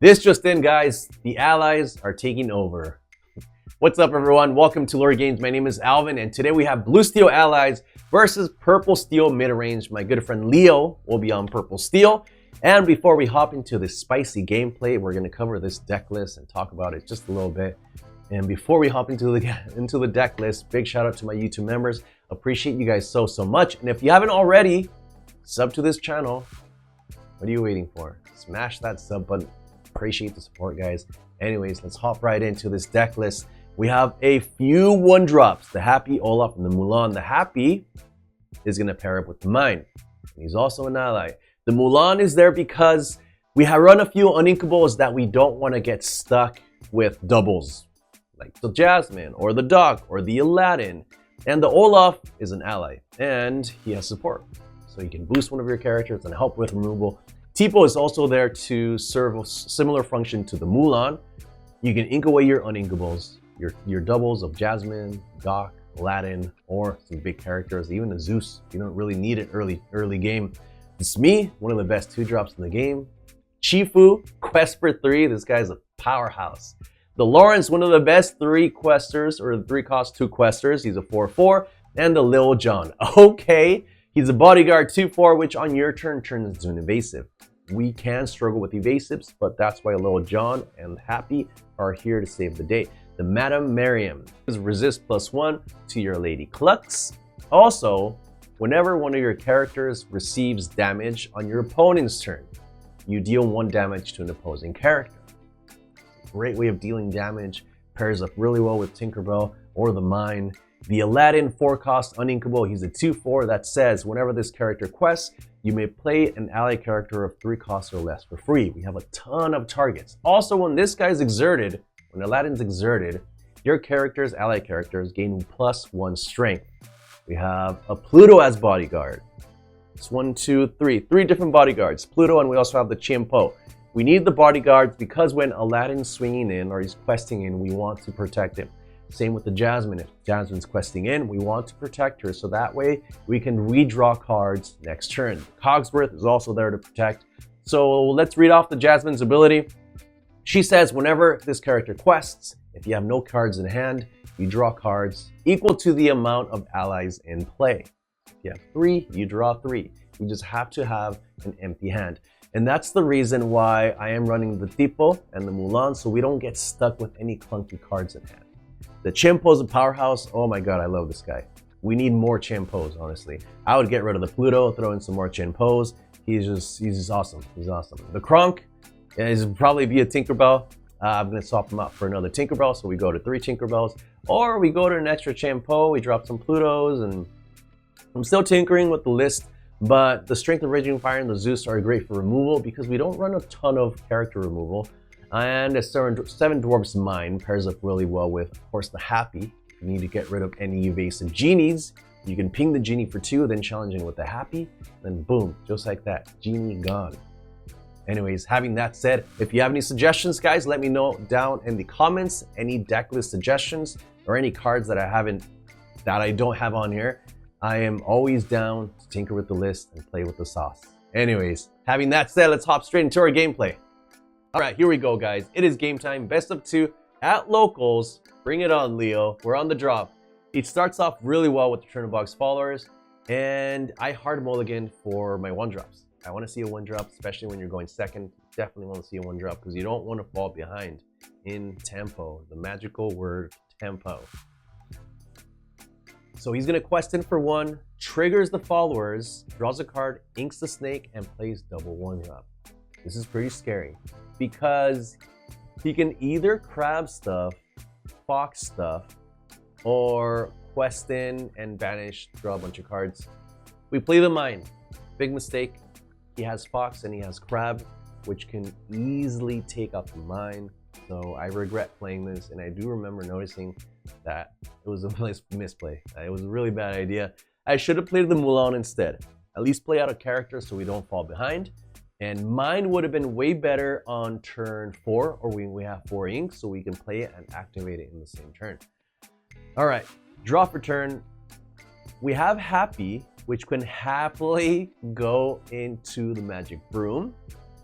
This just in, guys, the allies are taking over. What's up, everyone? Welcome to LoreGainz. My name is Alvin, and today we have Blue Steel allies versus Purple Steel mid-range. My good friend Leo will be on Purple Steel. And before we hop into this spicy gameplay, we're going to cover this deck list and talk about it just a little bit. And before we hop into the deck list, big shout out to my YouTube members. Appreciate you guys so much. And if you haven't already, sub to this channel. What are you waiting for? Smash that sub button. Appreciate the support, guys. Anyways, let's hop right into this deck list. We have a few one drops. The Happy, Olaf, and the Mulan. The Happy is going to pair up with the Mine. He's also an ally. The Mulan is there because we have run a few uninkables that we don't want to get stuck with doubles, like the Jasmine or the Doc or the Aladdin. And the Olaf is an ally and he has support. So you can boost one of your characters and help with removal. Tipo is also there to serve a similar function to the Mulan. You can ink away your uninkables, your doubles of Jasmine, Doc, Aladdin, or some big characters, even a Zeus. You don't really need it early game. It's me, one of the best 2-drops in the game. Chifu, quest for 3. This guy's a powerhouse. The Lawrence, one of the best 3 questers, or 3-cost 2 questers. He's a 4/4. And the Lil Jon. Okay, he's a bodyguard 2/4, which on your turn turns into an evasive. We can struggle with evasives, but that's why Lil Jon and Happy are here to save the day. The Madame Miriam is resist +1 to your Lady Klux. Also, whenever one of your characters receives damage on your opponent's turn, you deal 1 damage to an opposing character. Great way of dealing damage, pairs up really well with Tinkerbell or the Mine. The Aladdin 4-cost uninkable, he's a 2/4 that says whenever this character quests, you may play an ally character of 3 costs or less for free. We have a ton of targets. Also, when this guy's exerted, when Aladdin's exerted, your characters, ally characters, gain +1 strength. We have a Pluto as bodyguard. It's 1, 2, 3. 3 different bodyguards. Pluto, and we also have the Chimpo. We need the bodyguards because when Aladdin's swinging in or he's questing in, we want to protect him. Same with the Jasmine. If Jasmine's questing in, we want to protect her so that way we can redraw cards next turn. Cogsworth is also there to protect. So let's read off the Jasmine's ability. She says whenever this character quests, if you have no cards in hand, you draw cards equal to the amount of allies in play. If you have 3, you draw 3. You just have to have an empty hand. And that's the reason why I am running the Tipo and the Mulan so we don't get stuck with any clunky cards in hand. The Chimpo's a powerhouse. Oh my god, I love this guy. We need more Chimpos, honestly. I would get rid of the Pluto, throw in some more Chimpos. He's just awesome. He's awesome. The Kronk is probably be a Tinkerbell. I'm going to swap him out for another Tinkerbell, so we go to 3 Tinkerbells. Or we go to an extra Chimpo, we drop some Plutos, and I'm still tinkering with the list. But the Strength of Raging Fire and the Zeus are great for removal because we don't run a ton of character removal. And the 7 Dwarfs Mine pairs up really well with, of course, the Happy. You need to get rid of any evasive genies. You can ping the genie for 2, then challenging with the Happy. Then boom, just like that, genie gone. Anyways, having that said, if you have any suggestions, guys, let me know down in the comments. Any deck list suggestions or any cards that I don't have on here. I am always down to tinker with the list and play with the sauce. Anyways, having that said, let's hop straight into our gameplay. All right, here we go, guys. It is game time. Best of 2 at locals. Bring it on, Leo. We're on the drop. It starts off really well with the Turn of Box followers, and I hard mulligan for my 1-drops. I want to see a 1-drop, especially when you're going second. Definitely want to see a 1-drop because you don't want to fall behind in tempo. The magical word tempo. So he's going to quest in for 1, triggers the followers, draws a card, inks the snake, and plays double 1-drop. This is pretty scary because he can either crab stuff, fox stuff, or quest in and banish, draw a bunch of cards. We play the Mine. Big mistake. He has fox and he has crab, which can easily take out the Mine. So I regret playing this, and I do remember noticing that it was a misplay. It was a really bad idea. I should have played the Mulan instead. At least play out a character so we don't fall behind. And Mine would have been way better on turn 4, or when we have 4 inks, so we can play it and activate it in the same turn. All right, draw for turn. We have Happy, which can happily go into the Magic Broom.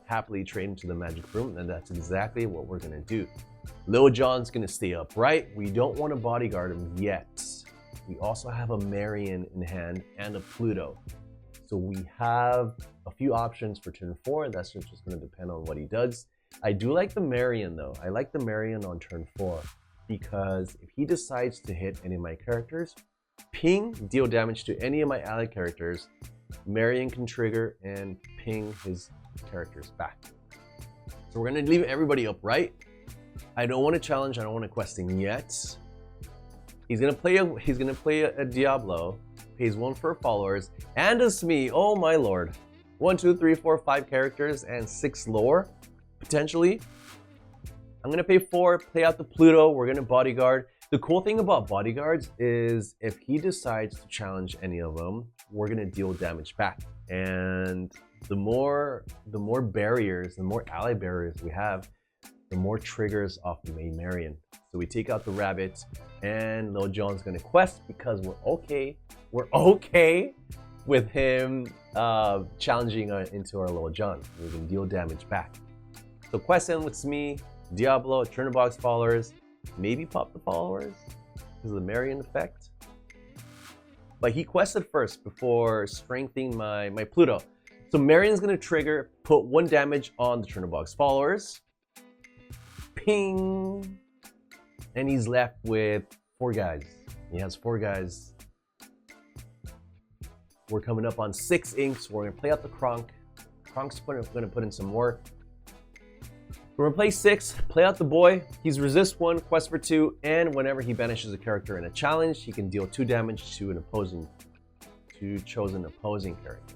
happily trade into the magic room, and that's exactly what we're gonna do. Lil Jon's gonna stay upright. We don't want to bodyguard him yet. We also have a Marion in hand and a Pluto. So we have a few options for turn 4. That's just gonna depend on what he does. I do like the Marion though. I like the Marion on turn 4 because if he decides to hit any of my characters, ping, deal damage to any of my allied characters, Marion can trigger and ping his characters back. So we're gonna leave everybody upright. I don't want to challenge, I don't want to questing yet. He's gonna play a Diablo, pays 1 for followers, and a Smee. Oh my lord. 1, 2, 3, 4, 5 characters and 6 lore, potentially. I'm gonna pay 4, play out the Pluto, we're gonna bodyguard. The cool thing about bodyguards is if he decides to challenge any of them, we're gonna deal damage back. And the more barriers, the more ally barriers we have, the more triggers off the main Marion. So we take out the rabbit, and Lil Jon's gonna quest because we're okay with him challenging into our Lil Jon. We can deal damage back. So quest in with Smee, Diablo, turn the box followers, maybe pop the followers because of the Marion effect. But he quested first before strengthening my Pluto. So Marion's gonna trigger, put 1 damage on the turn the box followers. Ping! And he's left with 4 guys. He has 4 guys. We're coming up on 6 inks. We're gonna play out the Kronk. Kronk's gonna put in some more. We're gonna play 6, play out the boy. He's resist 1, quest for 2, and whenever he banishes a character in a challenge, he can deal 2 damage to chosen opposing character.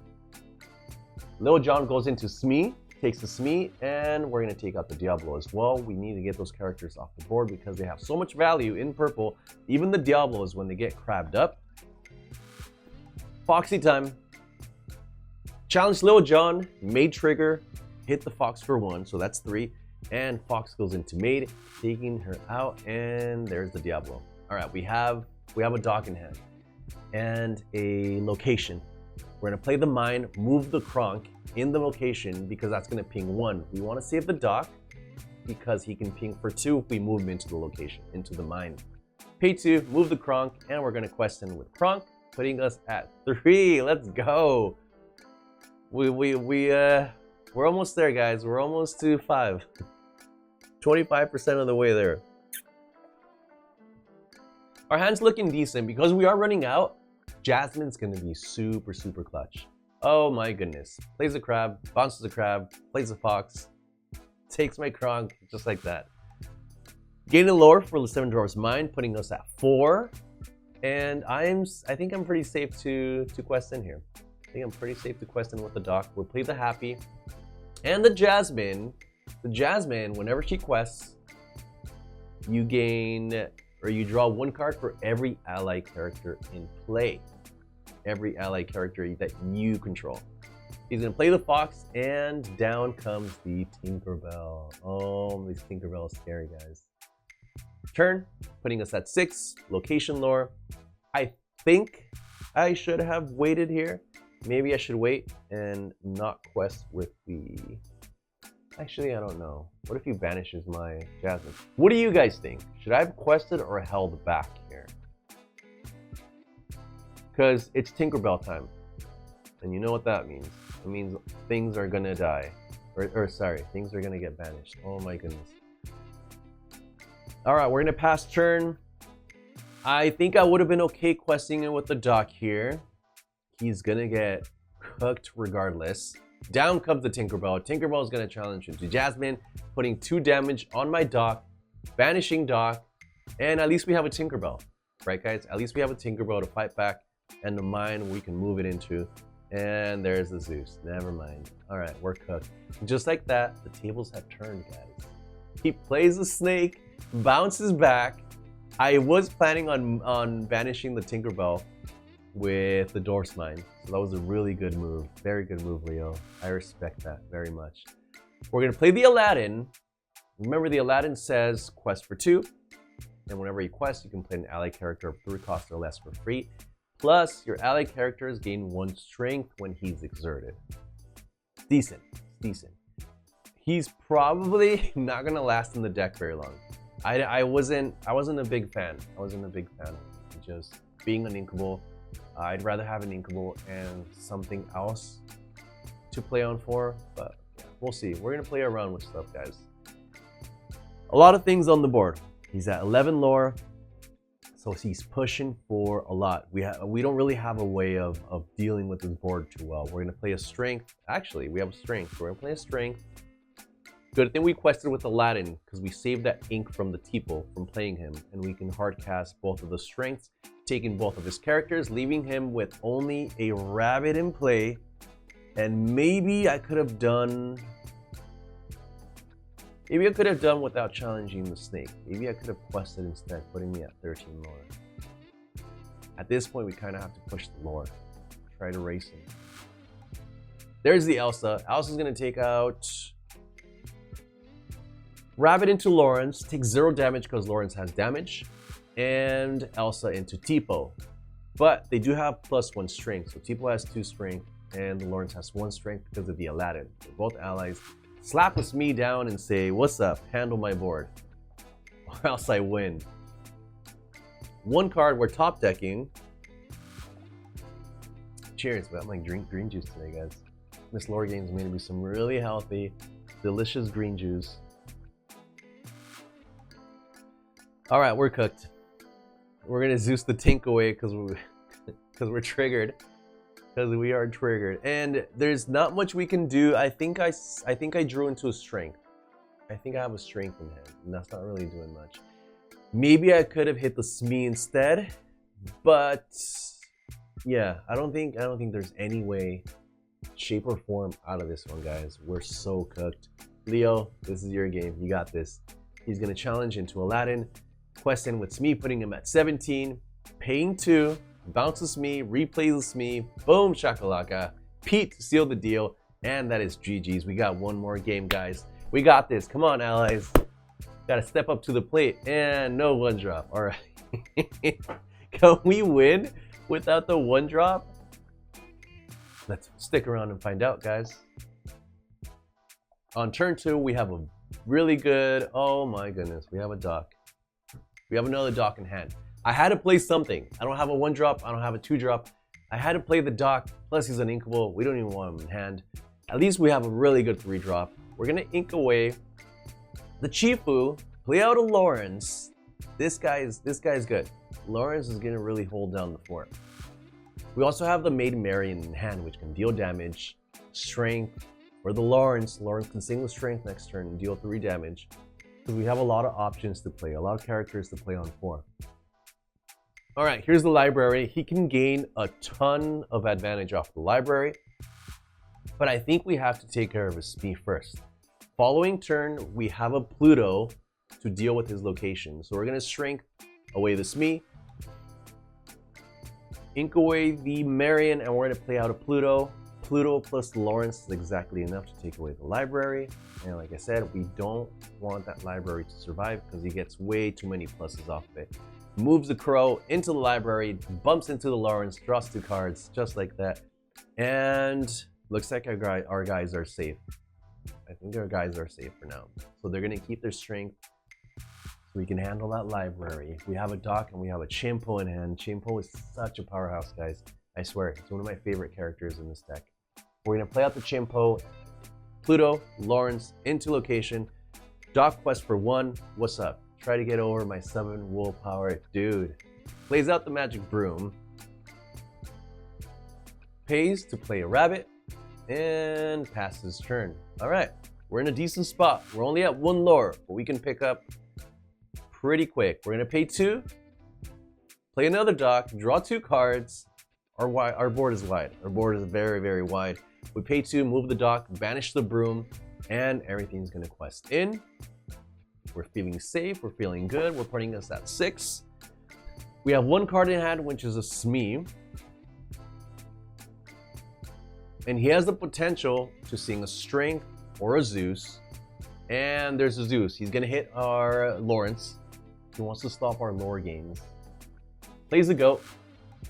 Lil Jon goes into Smee, takes the Smee, and we're gonna take out the Diablo as well. We need to get those characters off the board because they have so much value in purple. Even the Diablos, when they get crabbed up. Foxy time. Challenge Lil Jon, Maid trigger, hit the Fox for 1, so that's 3. And Fox goes into Maid, taking her out, and there's the Diablo. All right, we have a dock in hand and a location. We're gonna play the mine, move the Kronk in the location because that's gonna ping 1. We wanna save the dock because he can ping for 2 if we move him into the location, into the mine. Pay 2, move the Kronk, and we're gonna quest in with Kronk, putting us at 3. Let's go. We're almost there, guys. We're almost to 5. 25% of the way there. Our hand's looking decent because we are running out. Jasmine's gonna be super, super clutch. Oh my goodness. Plays a crab, bounces a crab, plays a fox, takes my Kronk, just like that. Gaining lore for the 7 Dwarfs Mine, putting us at 4. And I think I'm pretty safe to quest in here. I think I'm pretty safe to quest in with the dock. We'll play the Happy. And the Jasmine, whenever she quests, you gain, or you draw 1 card for every ally character in play. Every ally character that you control. He's gonna play the Fox, and down comes the Tinkerbell. Oh, these Tinkerbell are scary, guys. Turn, putting us at 6, location lore. I think I should have waited here. Maybe I should wait and not quest with the... Actually, I don't know. What if he banishes my Jasmine? What do you guys think? Should I have quested or held back here? Because it's Tinkerbell time. And you know what that means. It means things are gonna die. Sorry, things are gonna get banished. Oh my goodness. Alright, we're gonna pass turn. I think I would have been okay questing it with the dock here. He's gonna get cooked regardless. Down comes the Tinkerbell. Tinkerbell is gonna challenge him to Jasmine, putting 2 damage on my dock, banishing dock, and at least we have a Tinkerbell. Right, guys? At least we have a Tinkerbell to fight back, and the mine we can move it into. And there's the Zeus. Never mind. Alright, we're cooked. Just like that, the tables have turned, guys. He plays the snake, bounces back. I was planning on banishing the Tinkerbell with the Dwarf's Mine. So that was a really good move. Very good move, Leo. I respect that very much. We're going to play the Aladdin. Remember, the Aladdin says quest for 2. And whenever you quest, you can play an ally character of 3 costs or less for free. Plus, your ally characters gain 1 strength when he's exerted. Decent. Decent. He's probably not gonna last in the deck very long. I wasn't a big fan. I wasn't a big fan of just being an inkable. I'd rather have an inkable and something else to play on for, but yeah, we'll see. We're gonna play around with stuff, guys. A lot of things on the board. He's at 11 lore, so he's pushing for a lot. We don't really have a way of dealing with this board too well. We're gonna play a strength. Actually, we have a strength. We're gonna play a strength. Good thing we quested with Aladdin, because we saved that ink from the Tipo from playing him, and we can hard cast both of the strengths, taking both of his characters, leaving him with only a rabbit in play. And maybe I could have done without challenging the snake. Maybe I could have quested instead, putting me at 13 lore. At this point, we kind of have to push the lore. Try to race him. There's the Elsa. Elsa's going to take out Rabbit into Lawrence, takes 0 damage because Lawrence has damage, and Elsa into Tipo. But they do have +1 strength, so Tipo has 2 strength, and Lawrence has 1 strength because of the Aladdin. So both allies slap with me down and say, "What's up? Handle my board, or else I win." 1 card, we're top decking. Cheers, we got my green juice today, guys. Miss LoreGainz made me some really healthy, delicious green juice. All right, we're cooked. We're gonna Zeus the Tink away because we're triggered. Because we are triggered, and there's not much we can do. I think I drew into a strength. I think I have a strength in hand, and that's not really doing much. Maybe I could have hit the Smee instead, but yeah, I don't think there's any way, shape or form out of this one, guys. We're so cooked. Leo, this is your game. You got this. He's gonna challenge into Aladdin. Quest in with Smee, putting him at 17, paying 2, bounces me, replays me, boom shakalaka. Pete to seal the deal, and that is GG's. We got one more game, guys. We got this. Come on, allies. Gotta step up to the plate, and no 1-drop. All right. Can we win without the 1-drop? Let's stick around and find out, guys. On turn 2, we have a really good, oh my goodness, we have a dock. We have another dock in hand. I had to play something. I don't have a 1-drop, I don't have a 2-drop. I had to play the dock, plus he's an inkable. We don't even want him in hand. At least we have a really good 3-drop. We're gonna ink away the Chifu, play out a Lawrence. This guy's good. Lawrence is gonna really hold down the fort. We also have the Maid Marian in hand, which can deal damage, strength. For the Lawrence can single strength next turn and deal 3 damage. Because we have a lot of options to play, a lot of characters to play on 4. All right, here's the library. He can gain a ton of advantage off the library, but I think we have to take care of his Smee first. Following turn, we have a Pluto to deal with his location. So we're gonna strength away the Smee, ink away the Marian, and we're gonna play out a Pluto. Pluto plus Lawrence is exactly enough to take away the library. And like I said, we don't want that library to survive because he gets way too many pluses off of it. Moves the Crow into the library, bumps into the Lawrence, draws 2 cards, just like that. And looks like our guys are safe. I think our guys are safe for now. So they're gonna keep their strength so we can handle that library. We have a dock and we have a Chimpo in hand. Chimpo is such a powerhouse, guys. I swear, it's one of my favorite characters in this deck. We're gonna play out the Chimpo, Pluto, Lawrence into location, dock quest for 1. What's up? Try to get over my 7 willpower, dude. Plays out the Magic Broom, pays to play a rabbit, and passes turn. All right, we're in a decent spot. We're only at 1 lore, but we can pick up pretty quick. We're gonna pay 2, play another dock, draw 2 cards. Our board is wide. Our board is very, very wide. We pay 2, move the dock, banish the broom, and everything's gonna quest in. We're feeling safe, we're feeling good. We're putting us at 6. We have 1 card in hand, which is a Smee. And he has the potential to sing a Strength or a Zeus. And there's a Zeus. He's gonna hit our Lawrence. He wants to stop our LoreGainz. Plays a goat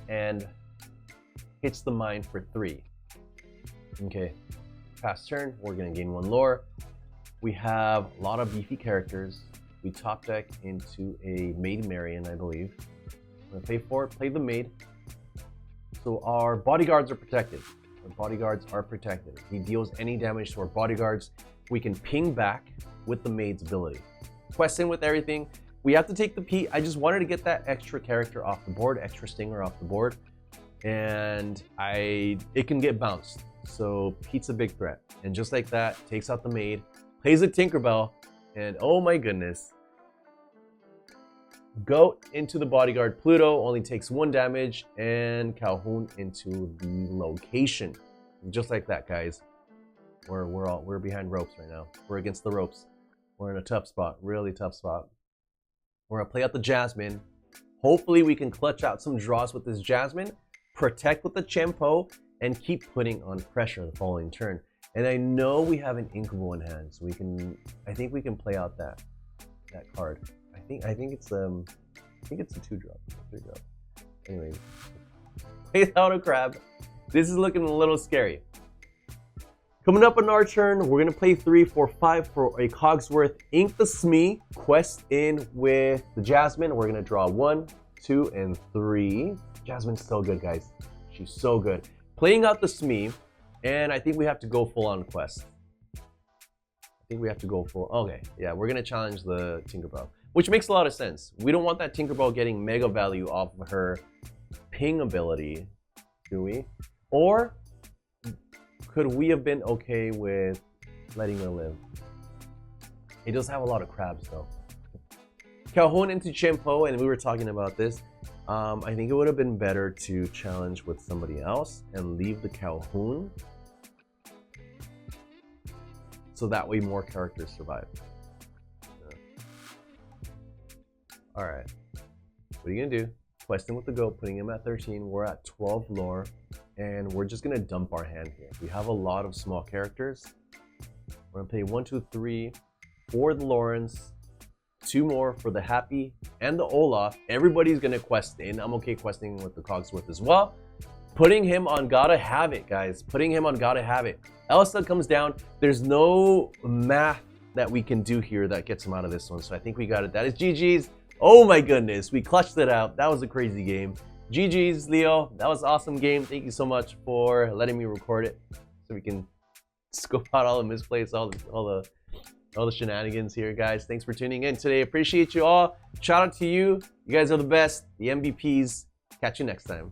and hits the mine for 3. Okay, pass turn, we're gonna gain 1 lore. We have a lot of beefy characters. We top deck into a Maid Marian, I believe. I'm gonna pay for it, play the Maid. So our bodyguards are protected. Our bodyguards are protected. If he deals any damage to our bodyguards, we can ping back with the Maid's ability. Quest in with everything. We have to take the Pete. I just wanted to get that extra character off the board, extra stinger off the board. And it can get bounced. So Pete's a big threat. And just like that, takes out the Maid, plays a Tinkerbell, and oh my goodness. Goat into the bodyguard. Pluto only takes 1 damage, and Calhoun into the location. Just like that, guys. We're behind ropes right now. We're against the ropes. We're in a tough spot, really tough spot. We're gonna play out the Jasmine. Hopefully we can clutch out some draws with this Jasmine, protect with the Chempo, and keep putting on pressure the following turn. And I know we have an Inkable in hand, so I think we can play out that card. I think it's a 2-drop, 3-drop. Anyway, plays out a crab. This is looking a little scary. Coming up on our turn, we're gonna play 3, 4, 5 for a Cogsworth. Ink the Smee, quest in with the Jasmine. We're gonna draw 1, 2, and 3. Jasmine's so good, guys. She's so good. Playing out the Smee, and I think we have to go full on quest. Okay, yeah, we're gonna challenge the Tinkerbell, which makes a lot of sense. We don't want that Tinkerbell getting mega value off of her ping ability, do we? Or could we have been okay with letting her live? It does have a lot of crabs though. Calhoun into Chempo, and we were talking about this. I think it would have been better to challenge with somebody else and leave the Calhoun, so that way more characters survive. All right, what are you gonna do? Questing with the goat, putting him at 13. We're at 12 lore, and we're just gonna dump our hand here. We have a lot of small characters. We're gonna play 1, 2, 3 for the Lawrence, 2 more for the Happy and the Olaf. Everybody's gonna quest in. I'm okay questing with the Cogsworth as well. Putting him on Gotta Have It, guys. Putting him on Gotta Have It. Elsa comes down. There's no math that we can do here that gets him out of this one, so I think we got it. That is GG's. Oh my goodness, we clutched it out. That was a crazy game. GG's, Leo. That was an awesome game. Thank you so much for letting me record it so we can scope out all the misplays, all the shenanigans here, guys. Thanks for tuning in today. Appreciate you all. Shout out to you. You guys are the best, the MVPs. Catch you next time.